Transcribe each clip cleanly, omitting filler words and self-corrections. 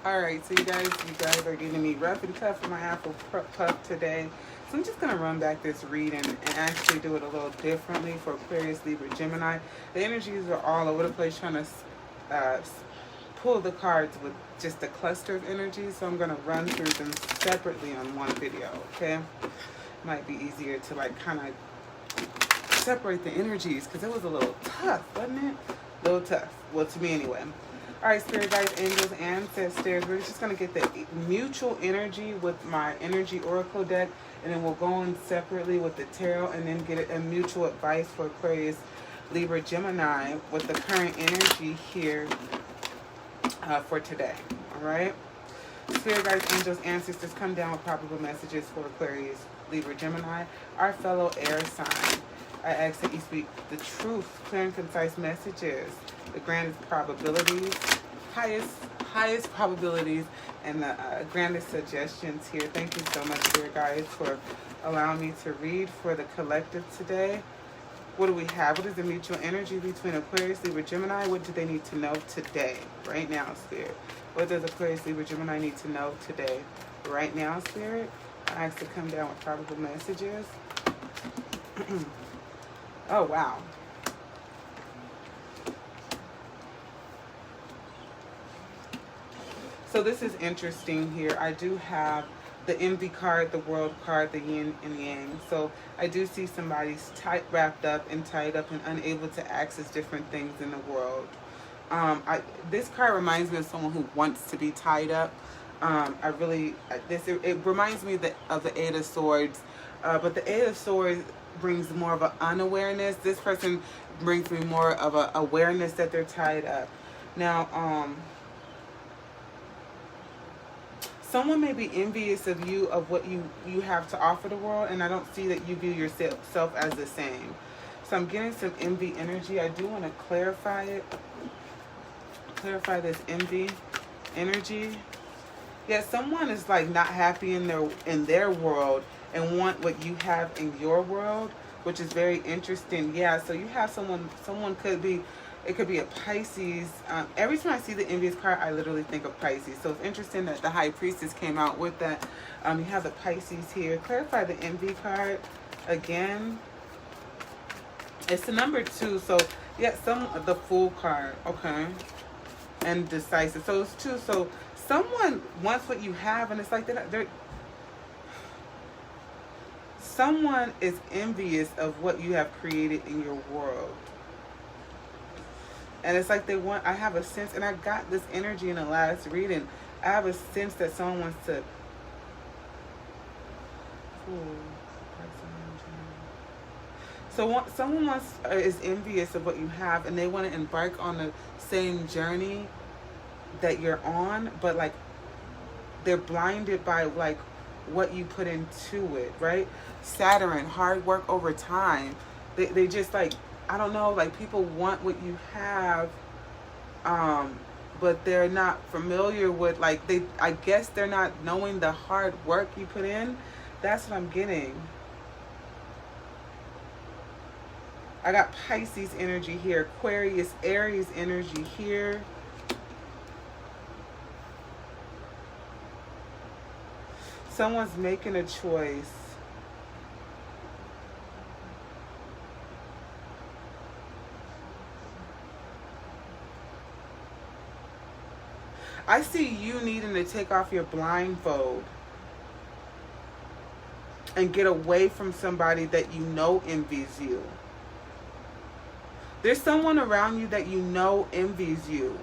Alright, so you guys are getting me rough and tough for my apple puff today. So I'm just going to run back this reading and actually do it a little differently for Aquarius, Libra, Gemini. The energies are all over the place trying to pull the cards with just a cluster of energies. So I'm going to run through them separately on one video, okay? Might be easier to like kind of separate the energies because it was a little tough, wasn't it? A little tough. Well, to me anyway. Alright, spirit guides, angels, ancestors. We're just going to get the mutual energy with my energy oracle deck. And then we'll go on separately with the tarot and then get a mutual advice for Aquarius, Libra, Gemini with the current energy here for today. Alright? Spirit guides, angels, ancestors, come down with probable messages for Aquarius, Libra, Gemini, our fellow air sign. I ask that you speak the truth, clear and concise messages, the grandest probabilities, highest probabilities, and the grandest suggestions here. Thank you so much, Spirit guides, for allowing me to read for the collective today. What do we have? What is the mutual energy between Aquarius, Libra, Gemini? What do they need to know today, right now, Spirit? What does Aquarius, Libra, Gemini need to know today, right now, Spirit? I ask to come down with probable messages. Oh, wow. So this is interesting here. I do have the envy card, the world card, the yin and yang. So I do see somebody's wrapped up and tied up and unable to access different things in the world. This card reminds me of someone who wants to be tied up. It reminds me of the Eight of Swords. But the Eight of Swords brings more of an unawareness. This person brings me more of an awareness that they're tied up. Now, someone may be envious of you, of what you have to offer the world, and I don't see that you view yourself as the same. So I'm getting some envy energy. I do want to clarify it. Clarify this envy energy. Yeah, someone is like not happy in their world and want what you have in your world, which is very interesting. Yeah, so you have someone could be, it could be a Pisces. Every time I see the envious card, I literally think of Pisces. So it's interesting that the High Priestess came out with that. You have the Pisces here. Clarify the envy card again. It's the number 2. So yeah, the Fool card. Okay, and decisive. So it's 2. So someone wants what you have, and it's like they're someone is envious of what you have created in your world. And it's like I have a sense, and I got this energy in the last reading. I have a sense that someone wants to. So someone is envious of what you have, and they want to embark on the same journey that you're on, but like they're blinded by like what you put into it, right? Saturn, hard work over time. They just like, I don't know, like people want what you have, but they're not familiar with like I guess they're not knowing the hard work you put in. That's what I'm getting. I got Pisces energy here, Aquarius, Aries energy here. Someone's making a choice. I see you needing to take off your blindfold and get away from somebody that you know envies you. There's someone around you that you know envies you.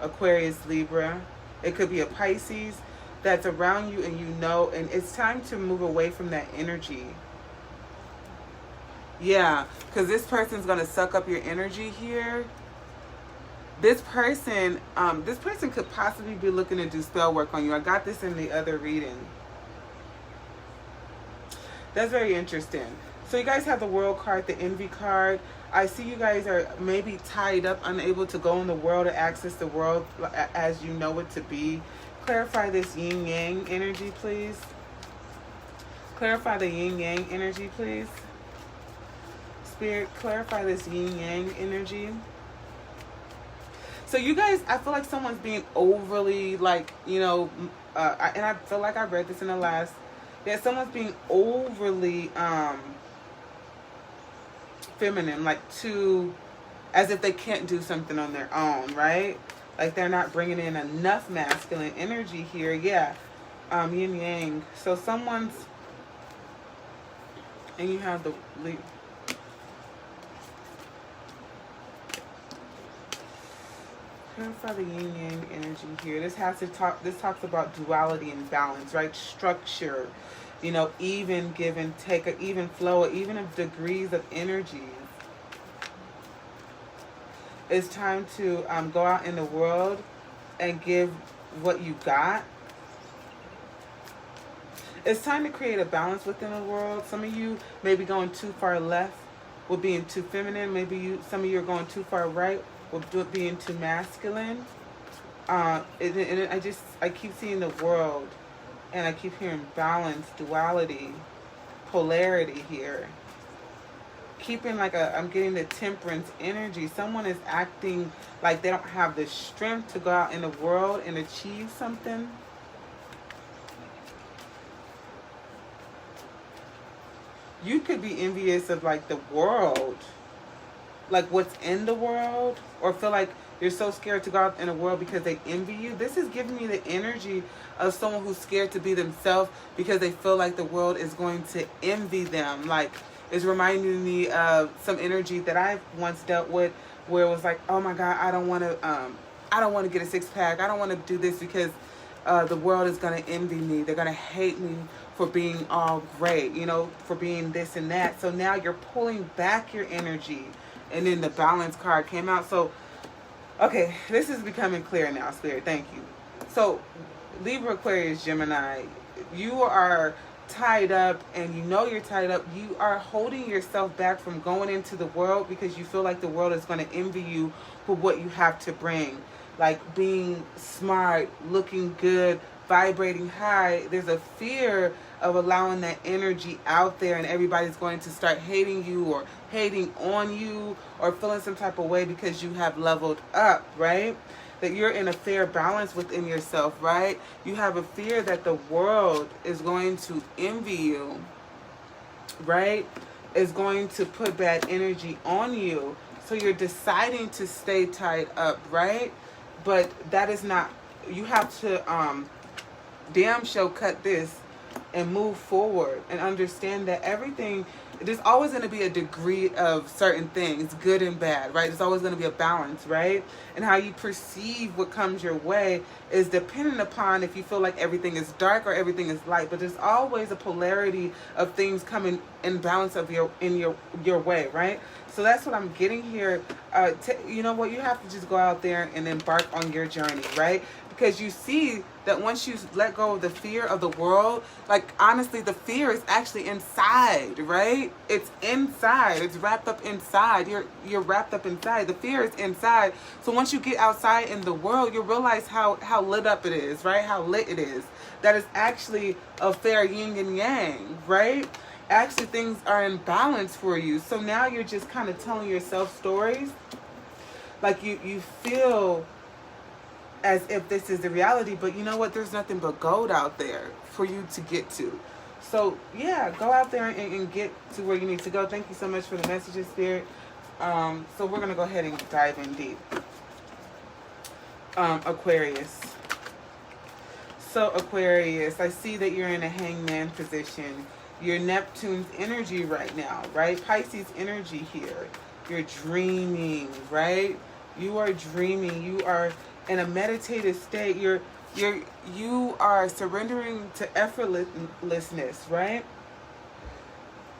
Aquarius, Libra. It could be a Pisces that's around you and you know, and it's time to move away from that energy. Yeah, because this person's going to suck up your energy here. This person could possibly be looking to do spell work on you. I got this in the other reading. That's very interesting. So you guys have the World card, the Envy card. I see you guys are maybe tied up, unable to go in the world or access the world as you know it to be. Clarify this yin-yang energy, please. Clarify the yin-yang energy, please. Spirit, clarify this yin-yang energy. So you guys, I feel like someone's being overly, like, you know, and I feel like I read this in the last, yeah, someone's being overly feminine, like too, as if they can't do something on their own, right? Like they're not bringing in enough masculine energy here. Yeah, yin yang. So someone's, and you have the clarify the yin yang energy here. This has to talk. This talks about duality and balance, right? Structure, you know, even give and take, an even flow, even of degrees of energies. It's time to go out in the world and give what you got. It's time to create a balance within the world. Some of you may be going too far left with being too feminine. Maybe some of you are going too far right with being too masculine. I keep seeing the world, and I keep hearing balance, duality, polarity here. Keeping like I'm getting the temperance energy. Someone is acting like they don't have the strength to go out in the world and achieve something. You could be envious of like the world, like what's in the world, or feel like you're so scared to go out in the world because they envy you. This is giving me the energy of someone who's scared to be themselves because they feel like the world is going to envy them. Like, it's reminding me of some energy that I've once dealt with, where it was like, oh my God, I don't want to get a six pack. I don't want to do this because the world is going to envy me. They're going to hate me for being all great, you know, for being this and that. So now you're pulling back your energy, and then the balance card came out. So, okay, this is becoming clear now, Spirit. Thank you. So, Libra, Aquarius, Gemini, you are tied up, and you know you're tied up. You are holding yourself back from going into the world because you feel like the world is going to envy you for what you have to bring. Like being smart, looking good, vibrating high. There's a fear of allowing that energy out there, and everybody's going to start hating you or hating on you or feeling some type of way because you have leveled up, right? That you're in a fair balance within yourself, right? You have a fear that the world is going to envy you, right? Is going to put bad energy on you. So you're deciding to stay tied up, right? But that is not, you have to damn show cut this and move forward and understand that everything, there's always going to be a degree of certain things, good and bad, right? There's always going to be a balance, right? And how you perceive what comes your way is dependent upon if you feel like everything is dark or everything is light. But there's always a polarity of things coming in balance of your way, right? So that's what I'm getting here. You know what? You have to just go out there and embark on your journey, right? Because you see that once you let go of the fear of the world, like honestly, the fear is actually inside, right? It's inside. It's wrapped up inside. You're wrapped up inside. The fear is inside. So once you get outside in the world, you realize how lit up it is, right? How lit it is. That is actually a fair yin and yang, right? Actually, things are in balance for you. So now you're just kind of telling yourself stories. Like you feel as if this is the reality, but you know what? There's nothing but gold out there for you to get to. So yeah, go out there and get to where you need to go. Thank you so much for the messages, Spirit. So we're gonna go ahead and dive in deep. Aquarius. So Aquarius, I see that you're in a hangman position. You're Neptune's energy right now, right? Pisces energy here. You're dreaming, right? You are dreaming. You are in a meditative state. You are surrendering to effortlessness, right?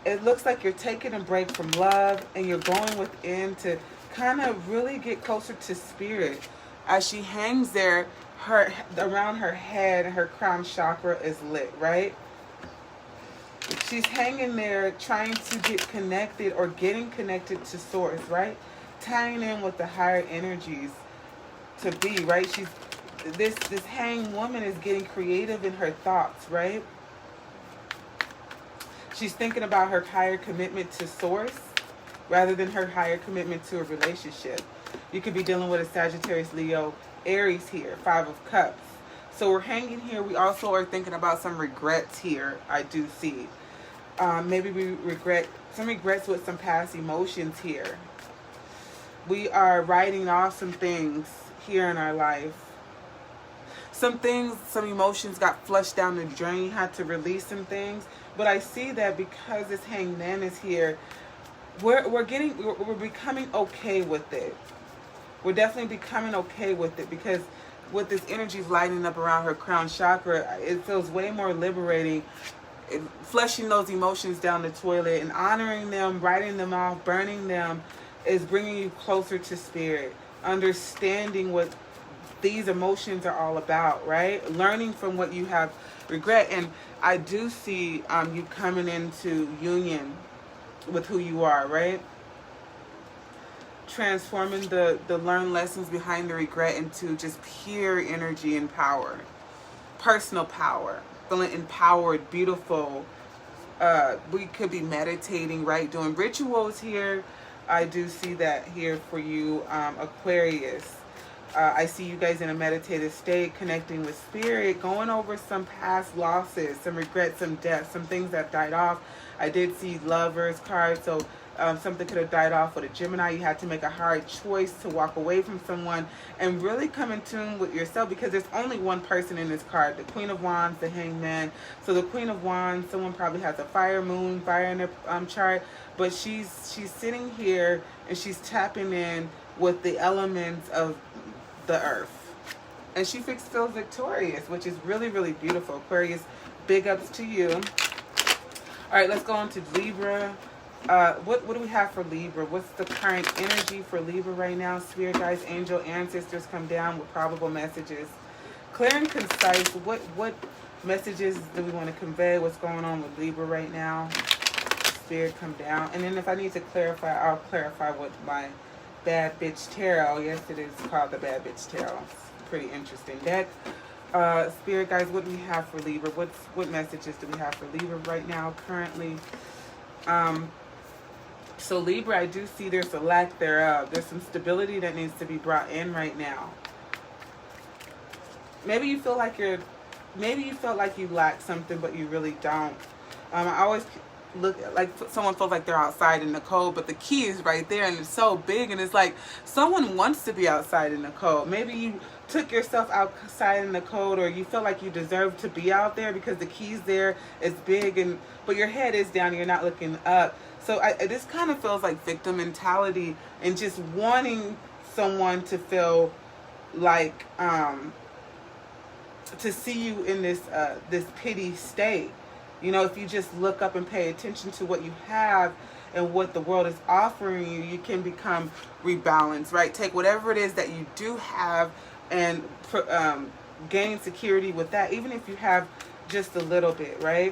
It looks like you're taking a break from love and you're going within to kind of really get closer to spirit. As she hangs there, around her head, her crown chakra is lit, right? She's hanging there trying to get connected or getting connected to source, right? Tying in with the higher energies to be, right? She's this hanged woman is getting creative in her thoughts, right? She's thinking about her higher commitment to source rather than her higher commitment to a relationship. You could be dealing with a Sagittarius, Leo, Aries here, 5 of Cups. So we're hanging here. We also are thinking about some regrets here, I do see. Maybe we regret, some regrets with some past emotions here. We are writing off some things here in our life. Some things, some emotions got flushed down the drain, had to release some things. But I see that because this Hanged Man is here, we're becoming okay with it. We're definitely becoming okay with it, because with this energy lighting up around her crown chakra, it feels way more liberating. Flushing those emotions down the toilet and honoring them, writing them off, burning them, is bringing you closer to spirit. Understanding what these emotions are all about, right? Learning from what you have regret. And I do see you coming into union with who you are, right? Transforming the learned lessons behind the regret into just pure energy and power. Personal power. Feeling empowered, beautiful. We could be meditating, right? Doing rituals here. I do see that here for you, Aquarius. I see you guys in a meditative state, connecting with spirit, going over some past losses, some regrets, some deaths, some things that died off. I did see Lovers card, so something could have died off with a Gemini. You had to make a hard choice to walk away from someone and really come in tune with yourself, because there's only one person in this card, the Queen of Wands, the Hanged Man. So the Queen of Wands, someone probably has a fire in their chart, but she's sitting here and she's tapping in with the elements of the earth, and she feels victorious, which is really, really beautiful. Aquarius, big ups to you. All right, let's go on to Libra. What do we have for Libra? What's the current energy for Libra right now? Spirit guides, angel, ancestors come down with probable messages. Clear and concise. What messages do we want to convey? What's going on with Libra right now? Spirit come down. And then if I need to clarify, I'll clarify what my Bad Bitch Tarot. Yes, it is called the Bad Bitch Tarot. It's a pretty interesting deck. Spirit guys, what do we have for Libra? What messages do we have for Libra right now, currently? So Libra, I do see there's a lack thereof. There's some stability that needs to be brought in right now. Maybe you feel like you lack something, but you really don't. I always look like someone feels like they're outside in the cold, but the key is right there, and it's so big, and it's like someone wants to be outside in the cold. Maybe you took yourself outside in the cold, or you feel like you deserve to be out there because the key's there, it's big, but your head is down and you're not looking up. So this kind of feels like victim mentality, and just wanting someone to feel like to see you in this pity state. You know, if you just look up and pay attention to what you have and what the world is offering you, you can become rebalanced, right? Take whatever it is that you do have and gain security with that, even if you have just a little bit, right?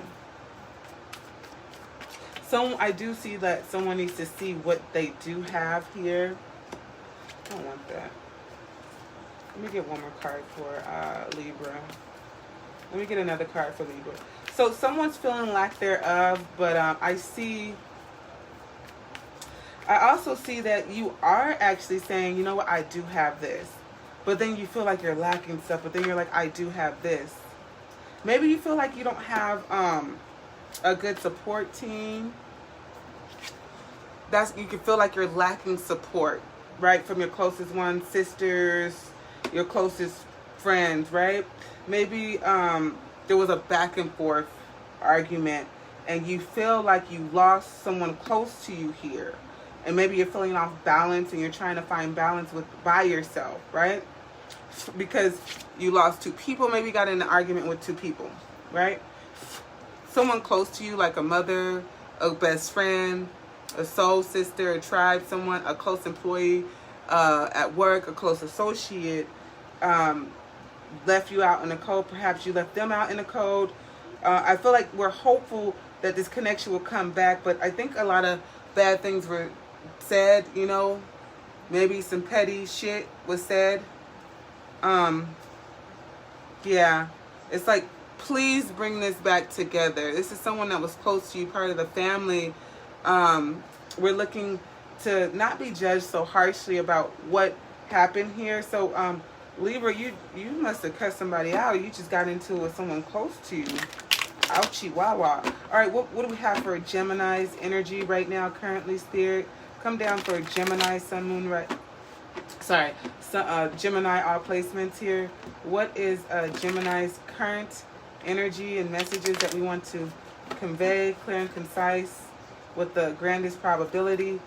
So I do see that someone needs to see what they do have here. I don't want that. Let me get one more card for Libra. Let me get another card for Libra. So someone's feeling lack thereof, but I also see that you are actually saying, you know what, I do have this. But then you feel like you're lacking stuff, but then you're like, I do have this. Maybe you feel like you don't have a good support team. You can feel like you're lacking support, right? From your closest ones, sisters, your closest friends, right? Maybe there was a back and forth argument and you feel like you lost someone close to you here, and maybe you're feeling off balance and you're trying to find balance by yourself, right? Because you lost two people, maybe you got in an argument with two people, right? Someone close to you, like a mother, a best friend, a soul sister, a tribe, someone, a close employee at work, a close associate, left you out in the cold. Perhaps you left them out in the cold. I feel like we're hopeful that this connection will come back, but I think a lot of bad things were said, you know. Maybe some petty shit was said. Yeah. It's like, please bring this back together. This is someone that was close to you, part of the family. We're looking to not be judged so harshly about what happened here. So Libra, you must have cut somebody out. You just got into it with someone close to you. Ouchie wawa. All right, what do we have for Gemini's energy right now currently, Spirit? Come down for Gemini, Sun, Moon, right? Sorry, Gemini, all placements here. What is Gemini's current energy and messages that we want to convey, clear and concise, with the grandest probability?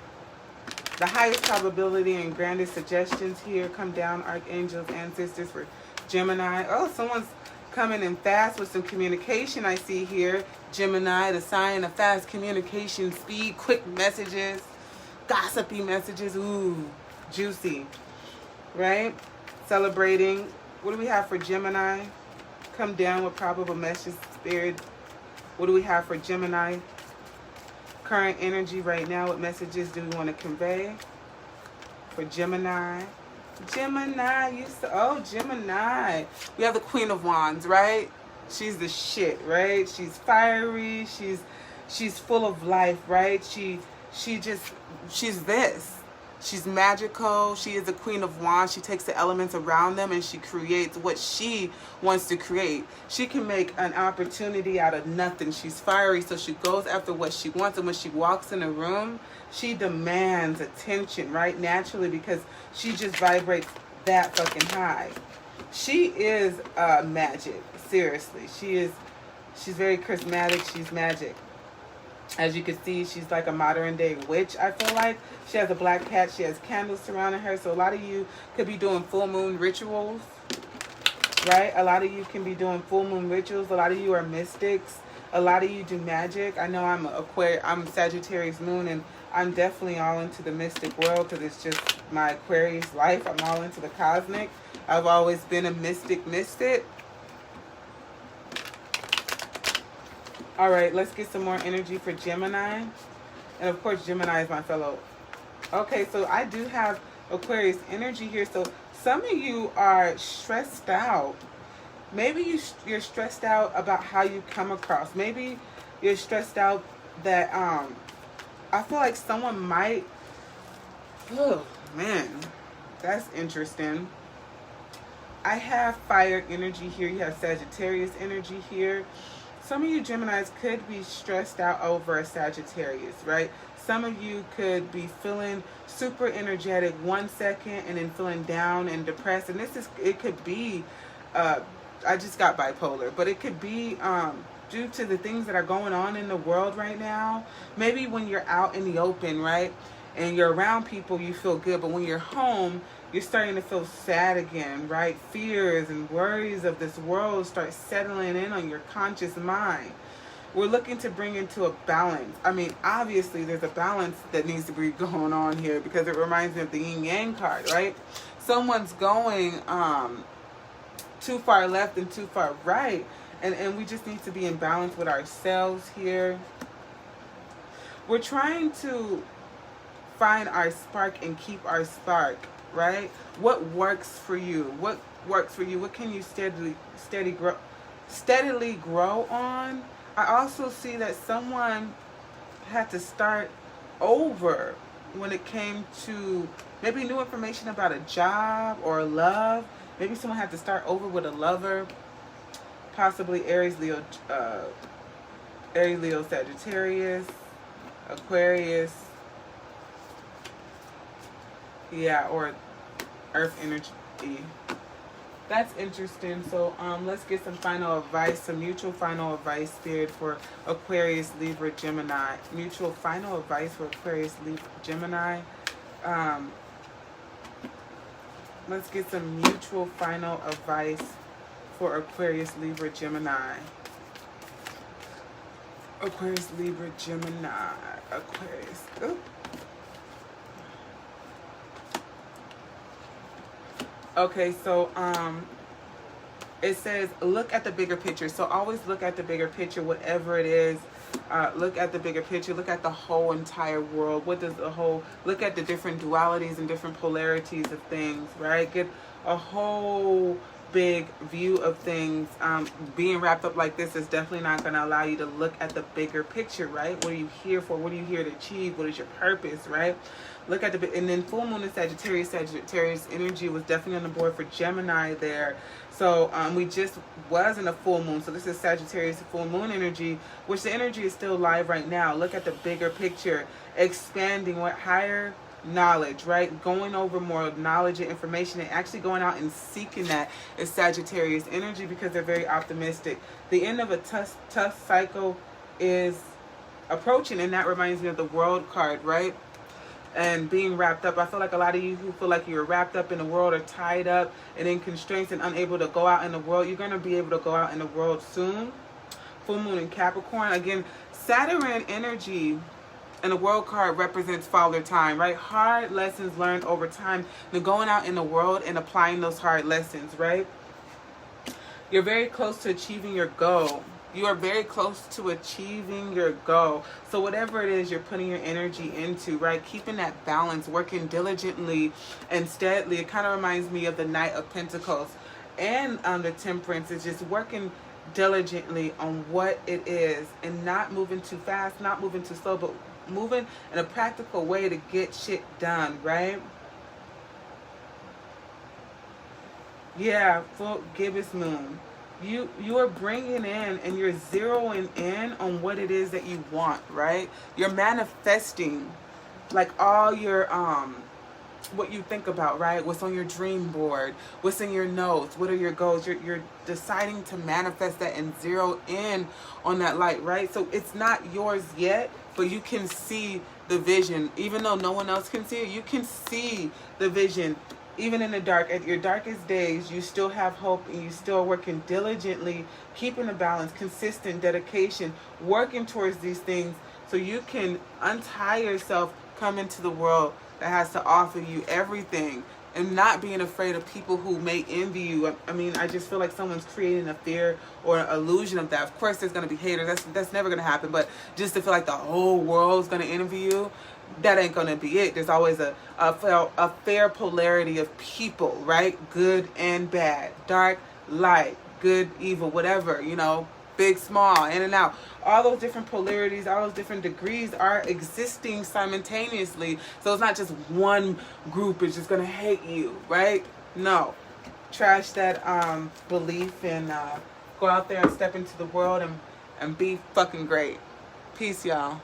The highest probability and grandest suggestions here. Come down, archangels, ancestors for Gemini. Oh, someone's coming in fast with some communication, I see here. Gemini, the sign of fast communication, speed, quick messages, gossipy messages. Ooh, juicy, right? Celebrating. What do we have for Gemini? Come down with probable message, Spirit. What do we have for Gemini? Current energy right now. What messages do we want to convey for Gemini? Gemini, Gemini. We have the Queen of Wands, right? She's the shit, right? She's fiery. She's full of life, right? She's this. She's magical. She is the Queen of Wands. She takes the elements around them and she creates what she wants to create. She can make an opportunity out of nothing. She's fiery, so she goes after what she wants. And when she walks in a room, she demands attention, right? Naturally, because she just vibrates that fucking high. She is magic. Seriously. She's very charismatic. She's magic. As you can see, she's like a modern day witch, I feel like. She has a black cat. She has candles surrounding her. So a lot of you could be doing full moon rituals, right? A lot of you can be doing full moon rituals. A lot of you are mystics. A lot of you do magic. I know I'm Sagittarius moon, and I'm definitely all into the mystic world because it's just my Aquarius life. I'm all into the cosmic. I've always been a mystic. All right, let's get some more energy for Gemini. And of course, Gemini is my fellow. Okay, so I do have Aquarius energy here. So some of you are stressed out. Maybe you're stressed out about how you come across. Maybe you're stressed out that I feel like someone might. Oh man, that's interesting. I have fire energy here. You have Sagittarius energy here. Some of you Geminis could be stressed out over a Sagittarius, right? Some of you could be feeling super energetic 1 second and then feeling down and depressed. And it could be, I just got bipolar, but it could be due to the things that are going on in the world right now. Maybe when you're out in the open, right? And you're around people, you feel good. But when you're home, you're starting to feel sad again, right? Fears and worries of this world start settling in on your conscious mind. We're looking to bring into a balance. I mean, obviously, there's a balance that needs to be going on here because it reminds me of the yin yang card, right? Someone's going too far left and too far right. And we just need to be in balance with ourselves here. We're trying to find our spark and keep our spark. Right? What works for you? What works for you? What can you steadily grow on? I also see that someone had to start over when it came to maybe new information about a job or love. Maybe someone had to start over with a lover, possibly Aries, Leo, Sagittarius, Aquarius. Yeah, or earth energy. That's interesting. So let's get some final advice, some mutual final advice, Spirit, for Aquarius, Libra, Gemini. Mutual final advice for Aquarius, Libra, Gemini. Let's get some mutual final advice for Aquarius, Libra, Gemini. Aquarius, Libra, Gemini. Aquarius. Ooh. Okay, so it says look at the bigger picture. So always look at the bigger picture, whatever it is. Look at the bigger picture. Look at the whole entire world. What does the whole, look at the different dualities and different polarities of things, right? Get a whole big view of things. Being wrapped up like this is definitely not going to allow you to look at the bigger picture, right? What are you here for? What are you here to achieve? What is your purpose, right? Look at the, and then full moon in Sagittarius. Sagittarius energy was definitely on the board for Gemini there. So we just was in a full moon. So this is Sagittarius full moon energy, which the energy is still live right now. Look at the bigger picture, expanding what higher knowledge, right? Going over more knowledge and information and actually going out and seeking that is Sagittarius energy, because they're very optimistic. The end of a tough cycle is approaching, and that reminds me of the World card, right? And being wrapped up. I feel like a lot of you who feel like you're wrapped up in the world are tied up and in constraints and unable to go out in the world. You're going to be able to go out in the world soon. Full moon in Capricorn. Again, Saturn energy and the World card represents father time, right? Hard lessons learned over time. They're going out in the world and applying those hard lessons, right? You're very close to achieving your goal. You are very close to achieving your goal. So whatever it is you're putting your energy into, right? Keeping that balance, working diligently and steadily. It kind of reminds me of the Knight of Pentacles. And the Temperance is just working diligently on what it is and not moving too fast, not moving too slow, but moving in a practical way to get shit done, right? Yeah, full gibbous moon. You are bringing in and you're zeroing in on what it is that you want, right? You're manifesting like all your what you think about, right? What's on your dream board, what's in your notes, what are your goals? You're deciding to manifest that and zero in on that light, right? So it's not yours yet, but you can see the vision. Even though no one else can see it, you can see the vision. Even in the dark, at your darkest days, you still have hope and you still are working diligently, keeping a balance, consistent dedication, working towards these things so you can untie yourself, come into the world that has to offer you everything, and not being afraid of people who may envy you. I mean, I just feel like someone's creating a fear or an illusion of that. Of course, there's going to be haters. That's never going to happen. But just to feel like the whole world's going to envy you, that ain't going to be it. There's always a fair polarity of people, right? Good and bad, dark, light, good, evil, whatever, you know, big, small, in and out. All those different polarities, all those different degrees are existing simultaneously. So it's not just one group is just going to hate you, right? No. Trash that belief and go out there and step into the world and be fucking great. Peace, y'all.